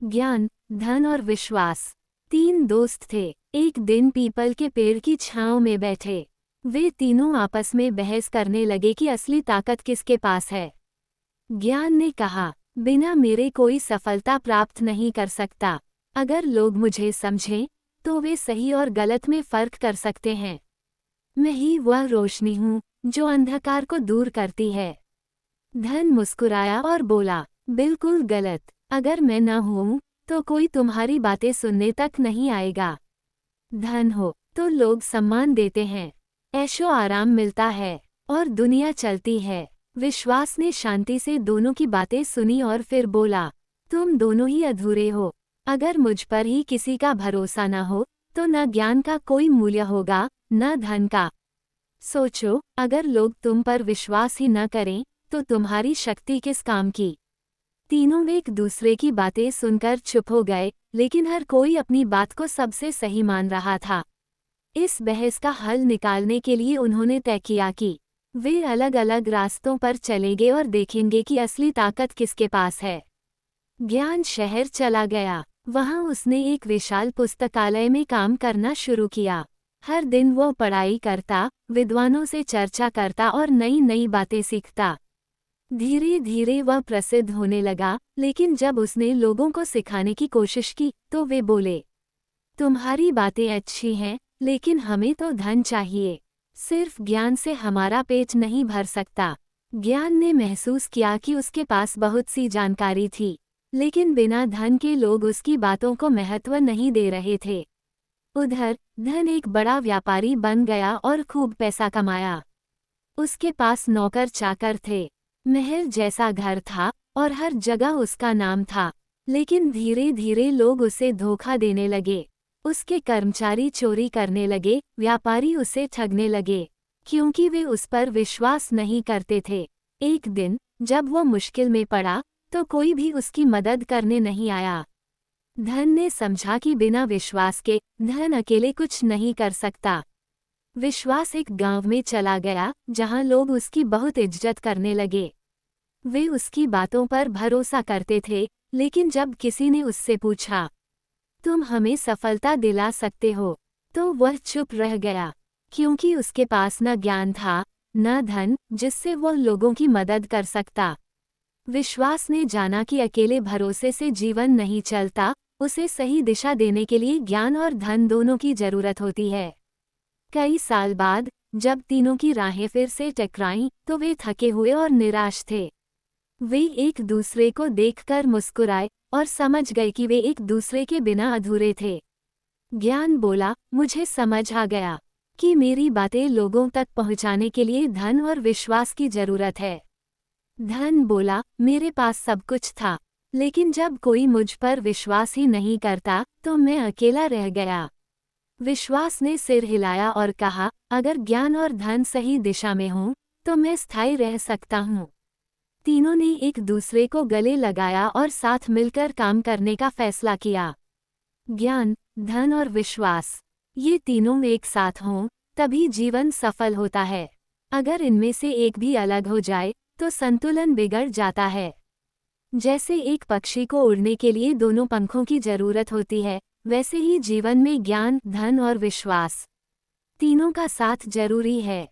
ज्ञान, धन और विश्वास। 3 दोस्त थे। एक दिन पीपल के पेड़ की छांव में बैठे वे तीनों आपस में बहस करने लगे कि असली ताकत किसके पास है। ज्ञान ने कहा, बिना मेरे कोई सफलता प्राप्त नहीं कर सकता। अगर लोग मुझे समझें तो वे सही और गलत में फर्क कर सकते हैं। मैं ही वह रोशनी हूँ जो अंधकार को दूर करती है। धन मुस्कुराया और बोला, बिल्कुल गलत। अगर मैं न हूँ तो कोई तुम्हारी बातें सुनने तक नहीं आएगा। धन हो तो लोग सम्मान देते हैं, ऐशो आराम मिलता है और दुनिया चलती है। विश्वास ने शांति से दोनों की बातें सुनी और फिर बोला, तुम दोनों ही अधूरे हो। अगर मुझ पर ही किसी का भरोसा न हो तो न ज्ञान का कोई मूल्य होगा न धन का। सोचो, अगर लोग तुम पर विश्वास ही न करें तो तुम्हारी शक्ति किस काम की। तीनों एक दूसरे की बातें सुनकर चुप हो गए, लेकिन हर कोई अपनी बात को सबसे सही मान रहा था। इस बहस का हल निकालने के लिए उन्होंने तय किया कि वे अलग अलग रास्तों पर चलेंगे और देखेंगे कि असली ताकत किसके पास है। ज्ञान शहर चला गया। वहां उसने एक विशाल पुस्तकालय में काम करना शुरू किया। हर दिन वो पढ़ाई करता, विद्वानों से चर्चा करता और नई नई बातें सीखता। धीरे धीरे वह प्रसिद्ध होने लगा, लेकिन जब उसने लोगों को सिखाने की कोशिश की तो वे बोले, तुम्हारी बातें अच्छी हैं, लेकिन हमें तो धन चाहिए। सिर्फ ज्ञान से हमारा पेट नहीं भर सकता। ज्ञान ने महसूस किया कि उसके पास बहुत सी जानकारी थी, लेकिन बिना धन के लोग उसकी बातों को महत्व नहीं दे रहे थे। उधर धन एक बड़ा व्यापारी बन गया और खूब पैसा कमाया। उसके पास नौकर चाकर थे, महल जैसा घर था और हर जगह उसका नाम था। लेकिन धीरे धीरे लोग उसे धोखा देने लगे। उसके कर्मचारी चोरी करने लगे, व्यापारी उसे ठगने लगे, क्योंकि वे उस पर विश्वास नहीं करते थे। एक दिन जब वो मुश्किल में पड़ा तो कोई भी उसकी मदद करने नहीं आया। धन ने समझा कि बिना विश्वास के धन अकेले कुछ नहीं कर सकता। विश्वास एक गांव में चला गया जहां लोग उसकी बहुत इज्जत करने लगे। वे उसकी बातों पर भरोसा करते थे, लेकिन जब किसी ने उससे पूछा, तुम हमें सफलता दिला सकते हो, तो वह चुप रह गया, क्योंकि उसके पास न ज्ञान था न धन जिससे वह लोगों की मदद कर सकता। विश्वास ने जाना कि अकेले भरोसे से जीवन नहीं चलता, उसे सही दिशा देने के लिए ज्ञान और धन दोनों की जरूरत होती है। कई साल बाद जब तीनों की राहें फिर से टकराईं तो वे थके हुए और निराश थे। वे एक दूसरे को देखकर मुस्कुराए और समझ गए कि वे एक दूसरे के बिना अधूरे थे। ज्ञान बोला, मुझे समझ आ गया कि मेरी बातें लोगों तक पहुंचाने के लिए धन और विश्वास की जरूरत है। धन बोला, मेरे पास सब कुछ था, लेकिन जब कोई मुझ पर विश्वास ही नहीं करता तो मैं अकेला रह गया। विश्वास ने सिर हिलाया और कहा, अगर ज्ञान और धन सही दिशा में हों तो मैं स्थायी रह सकता हूँ। तीनों ने एक दूसरे को गले लगाया और साथ मिलकर काम करने का फैसला किया। ज्ञान, धन और विश्वास, ये तीनों एक साथ हों तभी जीवन सफल होता है। अगर इनमें से एक भी अलग हो जाए तो संतुलन बिगड़ जाता है। जैसे एक पक्षी को उड़ने के लिए दोनों पंखों की जरूरत होती है, वैसे ही जीवन में ज्ञान, धन और विश्वास, तीनों का साथ जरूरी है।